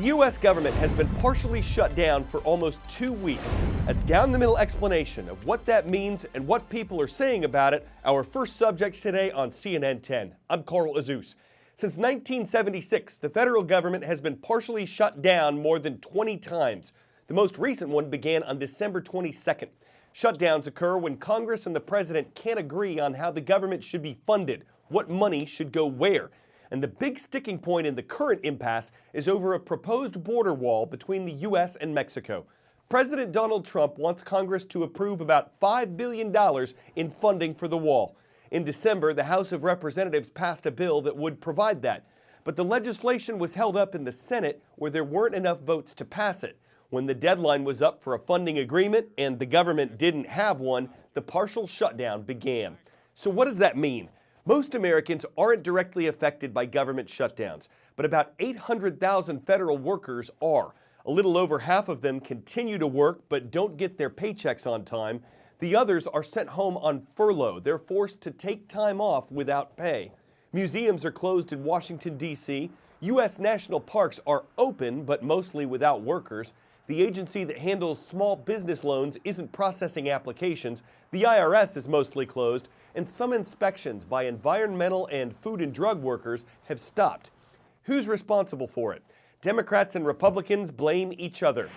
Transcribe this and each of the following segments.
U.S. government has been partially shut down for almost 2 weeks. A down-the-middle explanation of what that means and what people are saying about it, our first subject today on CNN 10. I'm Carl Azus. Since 1976, the federal government has been partially shut down more than 20 times. The most recent one began on December 22nd. Shutdowns occur when Congress and the president can't agree on how the government should be funded, what money should go where. And the big sticking point in the current impasse is over a proposed border wall between the U.S. and Mexico. President Donald Trump wants Congress to approve about $5 billion in funding for the wall. In December, the House of Representatives passed a bill that would provide that. But the legislation was held up in the Senate where there weren't enough votes to pass it. When the deadline was up for a funding agreement and the government didn't have one, the partial shutdown began. So what does that mean? Most Americans aren't directly affected by government shutdowns, but about 800,000 federal workers are. A little over half of them continue to work but don't get their paychecks on time. The others are sent home on furlough. They're forced to take time off without pay. Museums are closed in Washington, D.C. U.S. national parks are open but mostly without workers. The agency that handles small business loans isn't processing applications. The IRS is mostly closed, and some inspections by environmental and food and drug workers have stopped. Who's responsible for it? Democrats and Republicans blame each other.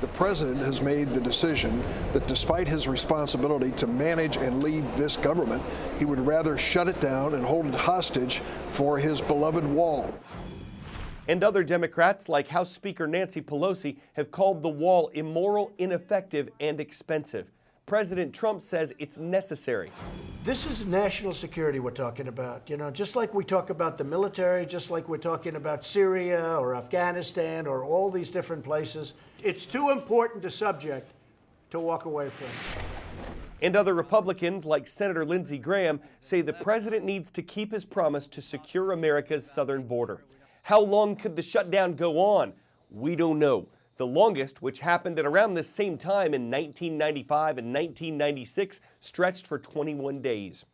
The president has made the decision that despite his responsibility to manage and lead this government, he would rather shut it down and hold it hostage for his beloved wall. And other Democrats, like House Speaker Nancy Pelosi, have called the wall immoral, ineffective, and expensive. President Trump says it's necessary. This is national security we're talking about. You know, just like we talk about the military, just like we're talking about Syria or Afghanistan or all these different places. It's too important a subject to walk away from. And other Republicans, like Senator Lindsey Graham, say the president needs to keep his promise to secure America's southern border. How long could the shutdown go on? We don't know. The longest, which happened at around the same time in 1995 and 1996, stretched for 21 days.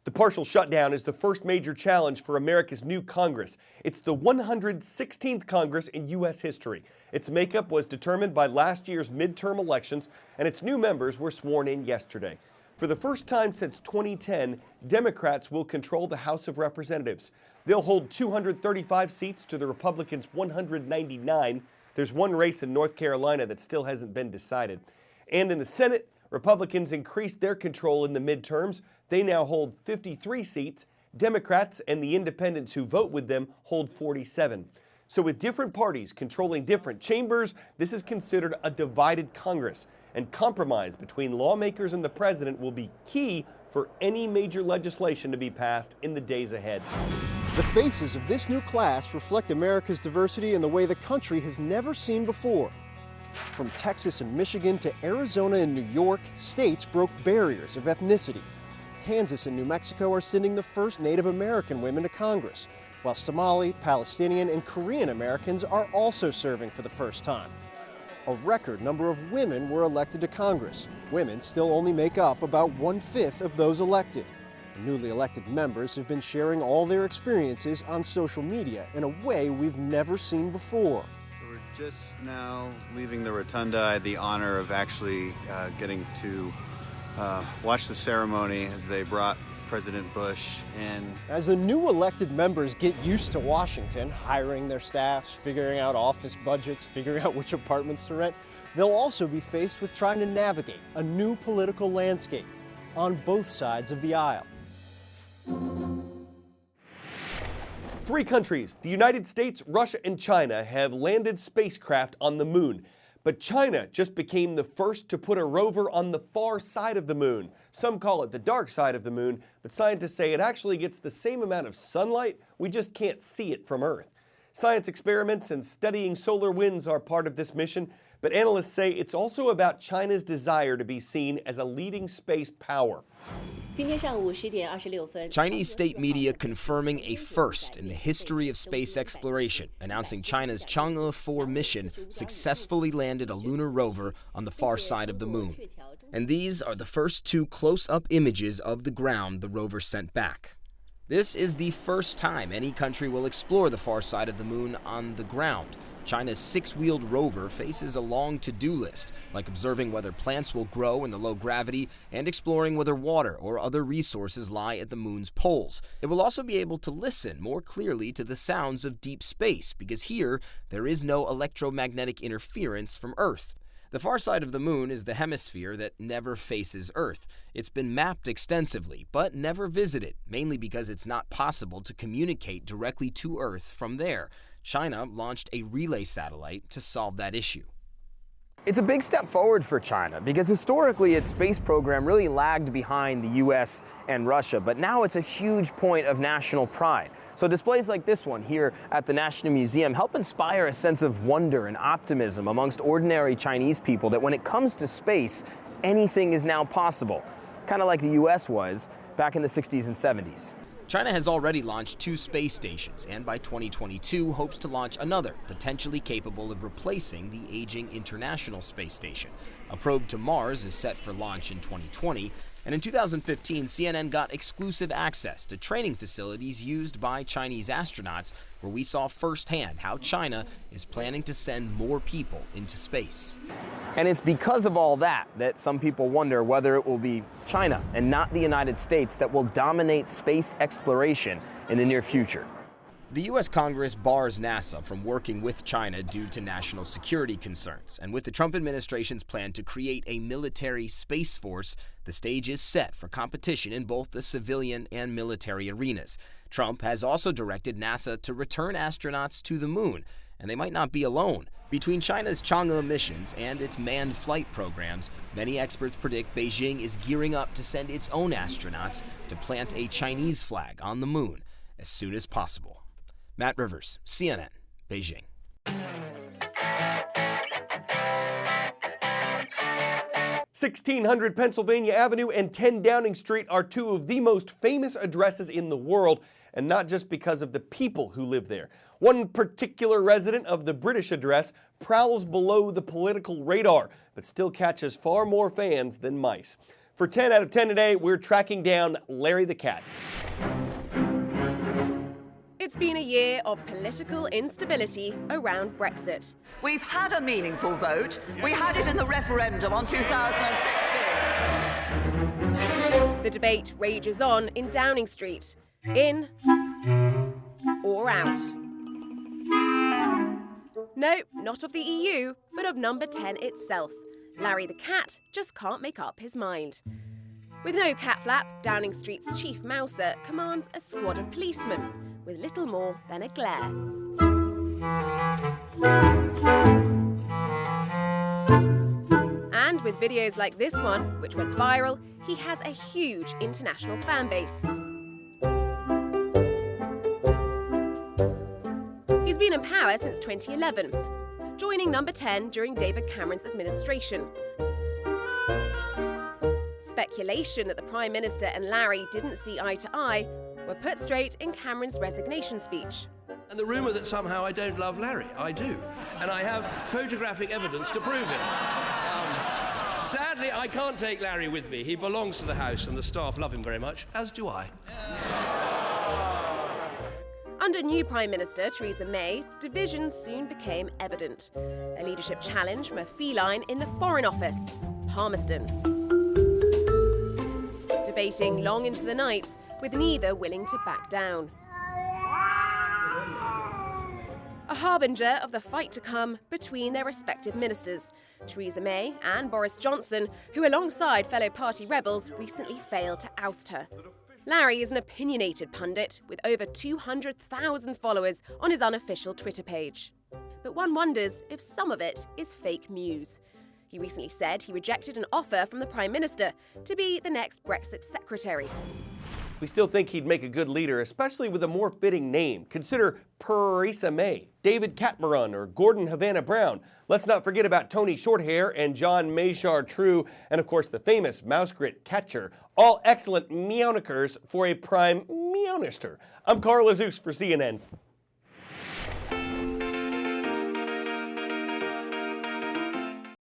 The partial shutdown is the first major challenge for America's new Congress. It's the 116th Congress in U.S. history. Its makeup was determined by last year's midterm elections, and its new members were sworn in yesterday. For the first time since 2010, Democrats will control the House of Representatives. They'll hold 235 seats to the Republicans' 199. There's one race in North Carolina that still hasn't been decided. And in the Senate, Republicans increased their control in the midterms. They now hold 53 seats. Democrats and the independents who vote with them hold 47. So with different parties controlling different chambers, this is considered a divided Congress. And compromise between lawmakers and the president will be key for any major legislation to be passed in the days ahead. The faces of this new class reflect America's diversity in the way the country has never seen before. From Texas and Michigan to Arizona and New York, states broke barriers of ethnicity. Kansas and New Mexico are sending the first Native American women to Congress, while Somali, Palestinian, and Korean Americans are also serving for the first time. A record number of women were elected to Congress. Women still only make up about 1/5 of those elected. Newly elected members have been sharing all their experiences on social media in a way we've never seen before. So we're just now leaving the rotunda. I had the honor of actually getting to watch the ceremony as they brought President Bush in. As the new elected members get used to Washington, hiring their staffs, figuring out office budgets, figuring out which apartments to rent, they'll also be faced with trying to navigate a new political landscape on both sides of the aisle. 3 countries, the United States, Russia, and China, have landed spacecraft on the moon. But China just became the first to put a rover on the far side of the moon. Some call it the dark side of the moon, but scientists say it actually gets the same amount of sunlight, we just can't see it from Earth. Science experiments and studying solar winds are part of this mission, but analysts say it's also about China's desire to be seen as a leading space power. Chinese state media confirming a first in the history of space exploration, announcing China's Chang'e 4 mission successfully landed a lunar rover on the far side of the moon. And these are the first 2 close-up images of the ground the rover sent back. This is the first time any country will explore the far side of the moon on the ground. China's six-wheeled rover faces a long to-do list, like observing whether plants will grow in the low gravity and exploring whether water or other resources lie at the moon's poles. It will also be able to listen more clearly to the sounds of deep space, because here there is no electromagnetic interference from Earth. The far side of the moon is the hemisphere that never faces Earth. It's been mapped extensively, but never visited, mainly because it's not possible to communicate directly to Earth from there. China launched a relay satellite to solve that issue. It's a big step forward for China because historically its space program really lagged behind the US and Russia, but now it's a huge point of national pride. So displays like this one here at the National Museum help inspire a sense of wonder and optimism amongst ordinary Chinese people that when it comes to space, anything is now possible, kind of like the US was back in the 60s and 70s. China has already launched 2 space stations, and by 2022 hopes to launch another, potentially capable of replacing the aging International Space Station. A probe to Mars is set for launch in 2020, and in 2015, CNN got exclusive access to training facilities used by Chinese astronauts, where we saw firsthand how China is planning to send more people into space. And it's because of all that that some people wonder whether it will be China and not the United States that will dominate space exploration in the near future. The U.S. Congress bars NASA from working with China due to national security concerns, and with the Trump administration's plan to create a military space force, the stage is set for competition in both the civilian and military arenas. Trump has also directed NASA to return astronauts to the moon, and they might not be alone. Between China's Chang'e missions and its manned flight programs, many experts predict Beijing is gearing up to send its own astronauts to plant a Chinese flag on the moon as soon as possible. Matt Rivers, CNN, Beijing. 1600 Pennsylvania Avenue and 10 Downing Street are 2 of the most famous addresses in the world, and not just because of the people who live there. One particular resident of the British address prowls below the political radar, but still catches far more fans than mice. For 10 out of 10 today, we're tracking down Larry the Cat. It's been a year of political instability around Brexit. We've had a meaningful vote. We had it in the referendum on 2016. The debate rages on in Downing Street. In or out? No, not of the EU, but of number 10 itself. Larry the Cat just can't make up his mind. With no cat flap, Downing Street's chief mouser commands a squad of policemen with little more than a glare. And with videos like this one, which went viral, he has a huge international fan base. He's been in power since 2011, joining number 10 during David Cameron's administration. Speculation that the Prime Minister and Larry didn't see eye to eye were put straight in Cameron's resignation speech. And the rumour that somehow I don't love Larry, I do. And I have photographic evidence to prove it. Sadly, I can't take Larry with me. He belongs to the House and the staff love him very much, as do I. Under new Prime Minister Theresa May, divisions soon became evident. A leadership challenge from a feline in the Foreign Office, Palmerston. Debating long into the night, with neither willing to back down. A harbinger of the fight to come between their respective ministers, Theresa May and Boris Johnson, who alongside fellow party rebels recently failed to oust her. Larry is an opinionated pundit with over 200,000 followers on his unofficial Twitter page. But one wonders if some of it is fake news. He recently said he rejected an offer from the Prime Minister to be the next Brexit secretary. We still think he'd make a good leader, especially with a more fitting name. Consider Theresa May, David Catmeron, or Gordon Havana Brown. Let's not forget about Tony Shorthair and John Mayshar True, and of course the famous mouse grit Catcher. All excellent meownikers for a prime meownister. I'm Carl Azus for CNN.